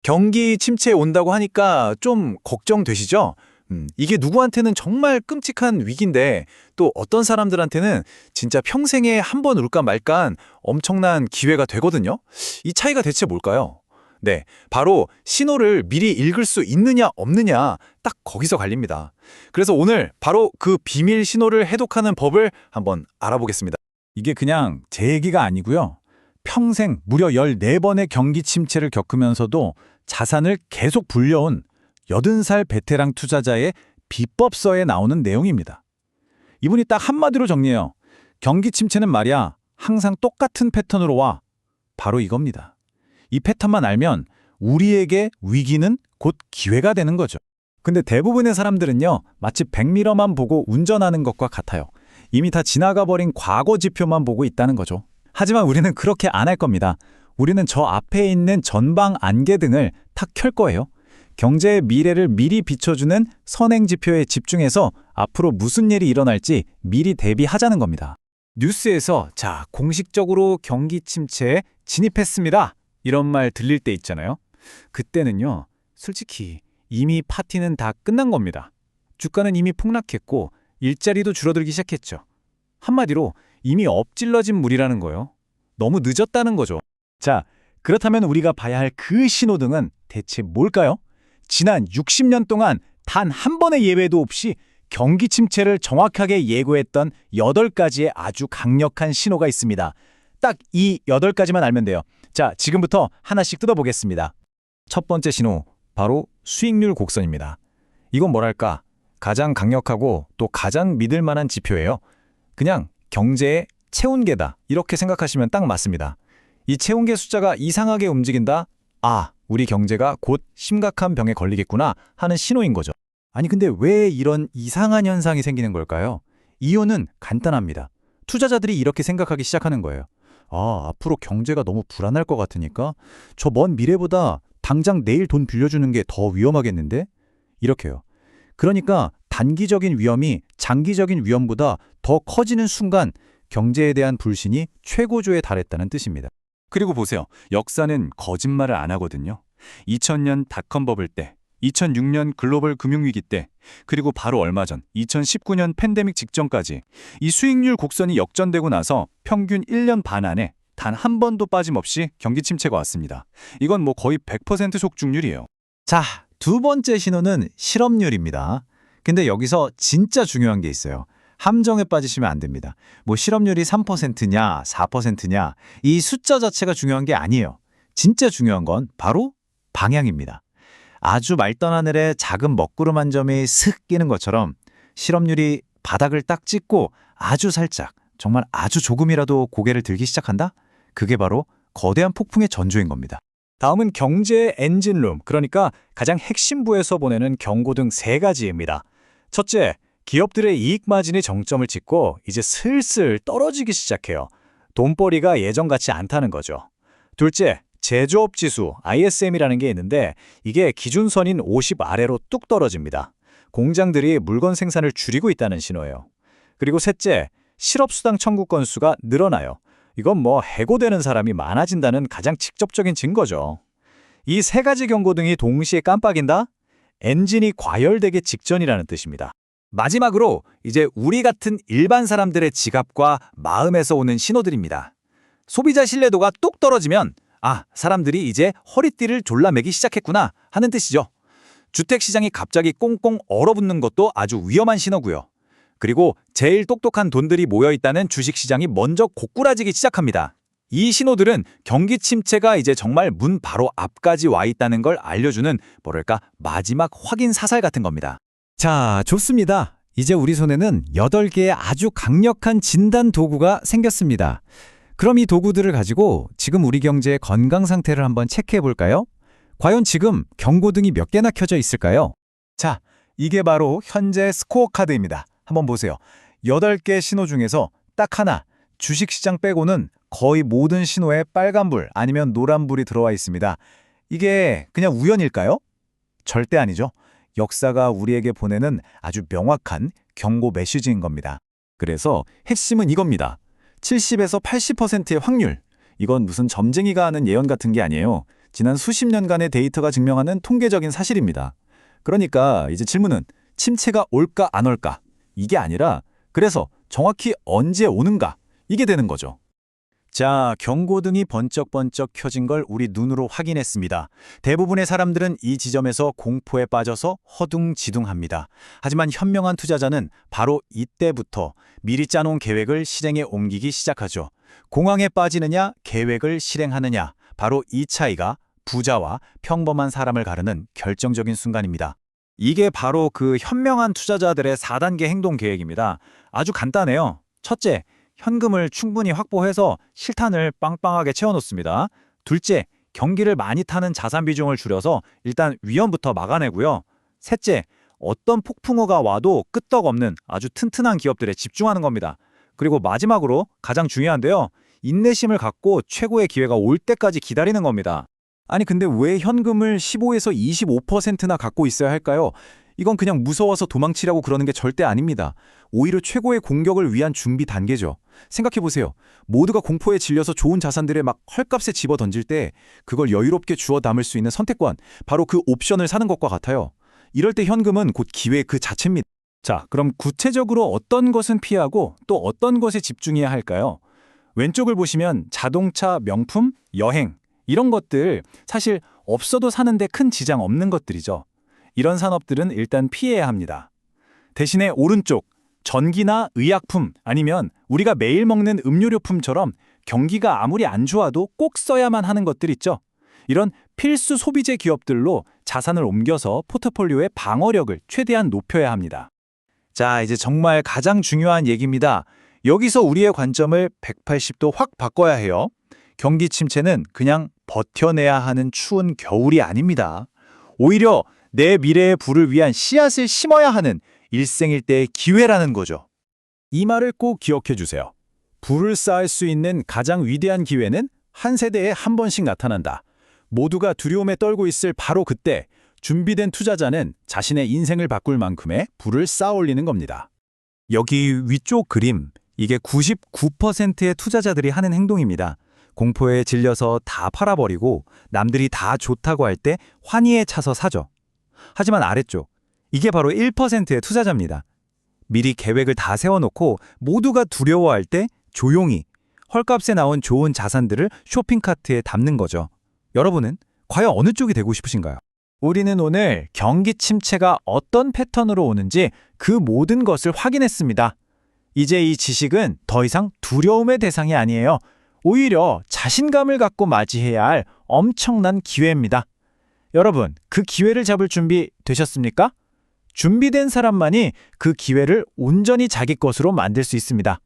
경기 침체 온다고 하니까 좀 걱정되시죠? 이게 누구한테는 정말 끔찍한 위기인데 또 어떤 사람들한테는 진짜 평생에 한 번 올까 말까한 엄청난 기회가 되거든요. 이 차이가 대체 뭘까요? 네, 바로 신호를 미리 읽을 수 있느냐 없느냐 딱 거기서 갈립니다. 그래서 오늘 바로 그 비밀 신호를 해독하는 법을 한번 알아보겠습니다. 이게 그냥 제 얘기가 아니고요. 평생 무려 14번의 경기 침체를 겪으면서도 자산을 계속 불려온 80살 베테랑 투자자의 비법서에 나오는 내용입니다. 이분이 딱 한마디로 정리해요. 경기 침체는 말이야 항상 똑같은 패턴으로 와. 바로 이겁니다. 이 패턴만 알면 우리에게 위기는 곧 기회가 되는 거죠. 근데 대부분의 사람들은요. 마치 백미러만 보고 운전하는 것과 같아요. 이미 다 지나가 버린 과거 지표만 보고 있다는 거죠. 하지만 우리는 그렇게 안 할 겁니다. 우리는 저 앞에 있는 전방 안개등을 탁 켤 거예요. 경제의 미래를 미리 비춰주는 선행지표에 집중해서 앞으로 무슨 일이 일어날지 미리 대비하자는 겁니다. 뉴스에서 자, 공식적으로 경기 침체에 진입했습니다. 이런 말 들릴 때 있잖아요. 그때는요. 솔직히 이미 파티는 다 끝난 겁니다. 주가는 이미 폭락했고 일자리도 줄어들기 시작했죠. 한마디로 이미 엎질러진 물이라는 거예요. 너무 늦었다는 거죠. 자, 그렇다면 우리가 봐야 할 그 신호등은 대체 뭘까요? 지난 60년 동안 단 한 번의 예외도 없이 경기 침체를 정확하게 예고했던 8가지의 아주 강력한 신호가 있습니다. 딱 이 8가지만 알면 돼요. 자, 지금부터 하나씩 뜯어보겠습니다. 첫 번째 신호, 바로 수익률 곡선입니다. 이건 뭐랄까? 가장 강력하고 또 가장 믿을 만한 지표예요. 그냥 경제의 체온계다 이렇게 생각하시면 딱 맞습니다. 이 체온계 숫자가 이상하게 움직인다? 아, 우리 경제가 곧 심각한 병에 걸리겠구나 하는 신호인 거죠. 아니 근데 왜 이런 이상한 현상이 생기는 걸까요? 이유는 간단합니다. 투자자들이 이렇게 생각하기 시작하는 거예요. 아, 앞으로 경제가 너무 불안할 것 같으니까 저 먼 미래보다 당장 내일 돈 빌려주는 게 더 위험하겠는데? 이렇게요. 그러니까 단기적인 위험이 장기적인 위험보다 더 커지는 순간 경제에 대한 불신이 최고조에 달했다는 뜻입니다. 그리고 보세요. 역사는 거짓말을 안 하거든요. 2000년 닷컴 버블 때, 2006년 글로벌 금융위기 때, 그리고 바로 얼마 전 2019년 팬데믹 직전까지 이 수익률 곡선이 역전되고 나서 평균 1년 반 안에 단 한 번도 빠짐없이 경기 침체가 왔습니다. 이건 뭐 거의 100% 속중률이에요. 자, 두 번째 신호는 실업률입니다. 근데 여기서 진짜 중요한 게 있어요. 함정에 빠지시면 안 됩니다. 뭐 실업률이 3%냐, 4%냐, 이 숫자 자체가 중요한 게 아니에요. 진짜 중요한 건 바로 방향입니다. 아주 맑던 하늘에 작은 먹구름 한 점이 슥 끼는 것처럼 실업률이 바닥을 딱 찍고 아주 살짝, 정말 아주 조금이라도 고개를 들기 시작한다? 그게 바로 거대한 폭풍의 전조인 겁니다. 다음은 경제의 엔진룸, 그러니까 가장 핵심부에서 보내는 경고등 3가지입니다. 첫째, 기업들의 이익 마진이 정점을 찍고 이제 슬슬 떨어지기 시작해요. 돈벌이가 예전 같지 않다는 거죠. 둘째, 제조업 지수 ISM이라는 게 있는데 이게 기준선인 50 아래로 뚝 떨어집니다. 공장들이 물건 생산을 줄이고 있다는 신호예요. 그리고 셋째, 실업수당 청구 건수가 늘어나요. 이건 뭐 해고되는 사람이 많아진다는 가장 직접적인 증거죠. 이 3가지 경고등이 동시에 깜빡인다? 엔진이 과열되기 직전이라는 뜻입니다. 마지막으로 이제 우리 같은 일반 사람들의 지갑과 마음에서 오는 신호들입니다. 소비자 신뢰도가 뚝 떨어지면 아, 사람들이 이제 허리띠를 졸라매기 시작했구나 하는 뜻이죠. 주택시장이 갑자기 꽁꽁 얼어붙는 것도 아주 위험한 신호고요. 그리고 제일 똑똑한 돈들이 모여있다는 주식시장이 먼저 고꾸라지기 시작합니다. 이 신호들은 경기 침체가 이제 정말 문 바로 앞까지 와 있다는 걸 알려주는 뭐랄까 마지막 확인 사살 같은 겁니다. 자, 좋습니다. 이제 우리 손에는 8개의 아주 강력한 진단 도구가 생겼습니다. 그럼 이 도구들을 가지고 지금 우리 경제의 건강 상태를 한번 체크해 볼까요? 과연 지금 경고등이 몇 개나 켜져 있을까요? 자, 이게 바로 현재 스코어 카드입니다. 한번 보세요. 8개 신호 중에서 딱 하나, 주식시장 빼고는 거의 모든 신호에 빨간불 아니면 노란불이 들어와 있습니다. 이게 그냥 우연일까요? 절대 아니죠. 역사가 우리에게 보내는 아주 명확한 경고 메시지인 겁니다. 그래서 핵심은 이겁니다. 70에서 80%의 확률. 이건 무슨 점쟁이가 하는 예언 같은 게 아니에요. 지난 수십 년간의 데이터가 증명하는 통계적인 사실입니다. 그러니까 이제 질문은 침체가 올까 안 올까? 이게 아니라 그래서 정확히 언제 오는가? 이게 되는 거죠. 자, 경고등이 번쩍번쩍 켜진 걸 우리 눈으로 확인했습니다. 대부분의 사람들은 이 지점에서 공포에 빠져서 허둥지둥합니다. 하지만 현명한 투자자는 바로 이때부터 미리 짜놓은 계획을 실행에 옮기기 시작하죠. 공황에 빠지느냐, 계획을 실행하느냐, 바로 이 차이가 부자와 평범한 사람을 가르는 결정적인 순간입니다. 이게 바로 그 현명한 투자자들의 4단계 행동 계획입니다. 아주 간단해요. 첫째, 현금을 충분히 확보해서 실탄을 빵빵하게 채워놓습니다. 둘째, 경기를 많이 타는 자산 비중을 줄여서 일단 위험부터 막아내고요. 셋째, 어떤 폭풍우가 와도 끄떡없는 아주 튼튼한 기업들에 집중하는 겁니다. 그리고 마지막으로 가장 중요한데요. 인내심을 갖고 최고의 기회가 올 때까지 기다리는 겁니다. 아니 근데 왜 현금을 15에서 25%나 갖고 있어야 할까요? 이건 그냥 무서워서 도망치려고 그러는 게 절대 아닙니다. 오히려 최고의 공격을 위한 준비 단계죠. 생각해보세요. 모두가 공포에 질려서 좋은 자산들을 막 헐값에 집어던질 때 그걸 여유롭게 주워 담을 수 있는 선택권, 바로 그 옵션을 사는 것과 같아요. 이럴 때 현금은 곧 기회 그 자체입니다. 자, 그럼 구체적으로 어떤 것은 피하고 또 어떤 것에 집중해야 할까요? 왼쪽을 보시면 자동차, 명품, 여행 이런 것들 사실 없어도 사는데 큰 지장 없는 것들이죠. 이런 산업들은 일단 피해야 합니다. 대신에 오른쪽, 전기나 의약품 아니면 우리가 매일 먹는 음료료품처럼 경기가 아무리 안 좋아도 꼭 써야만 하는 것들 있죠. 이런 필수 소비재 기업들로 자산을 옮겨서 포트폴리오의 방어력을 최대한 높여야 합니다. 자, 이제 정말 가장 중요한 얘기입니다. 여기서 우리의 관점을 180도 확 바꿔야 해요. 경기 침체는 그냥 버텨내야 하는 추운 겨울이 아닙니다. 오히려 내 미래의 부를 위한 씨앗을 심어야 하는 일생일대의 기회라는 거죠. 이 말을 꼭 기억해 주세요. 부를 쌓을 수 있는 가장 위대한 기회는 한 세대에 한 번씩 나타난다. 모두가 두려움에 떨고 있을 바로 그때 준비된 투자자는 자신의 인생을 바꿀 만큼의 부를 쌓아 올리는 겁니다. 여기 위쪽 그림, 이게 99%의 투자자들이 하는 행동입니다. 공포에 질려서 다 팔아버리고 남들이 다 좋다고 할 때 환희에 차서 사죠. 하지만 아래쪽, 이게 바로 1%의 투자자입니다. 미리 계획을 다 세워놓고 모두가 두려워할 때 조용히 헐값에 나온 좋은 자산들을 쇼핑카트에 담는 거죠. 여러분은 과연 어느 쪽이 되고 싶으신가요? 우리는 오늘 경기 침체가 어떤 패턴으로 오는지 그 모든 것을 확인했습니다. 이제 이 지식은 더 이상 두려움의 대상이 아니에요. 오히려 자신감을 갖고 맞이해야 할 엄청난 기회입니다. 여러분, 그 기회를 잡을 준비 되셨습니까? 준비된 사람만이 그 기회를 온전히 자기 것으로 만들 수 있습니다.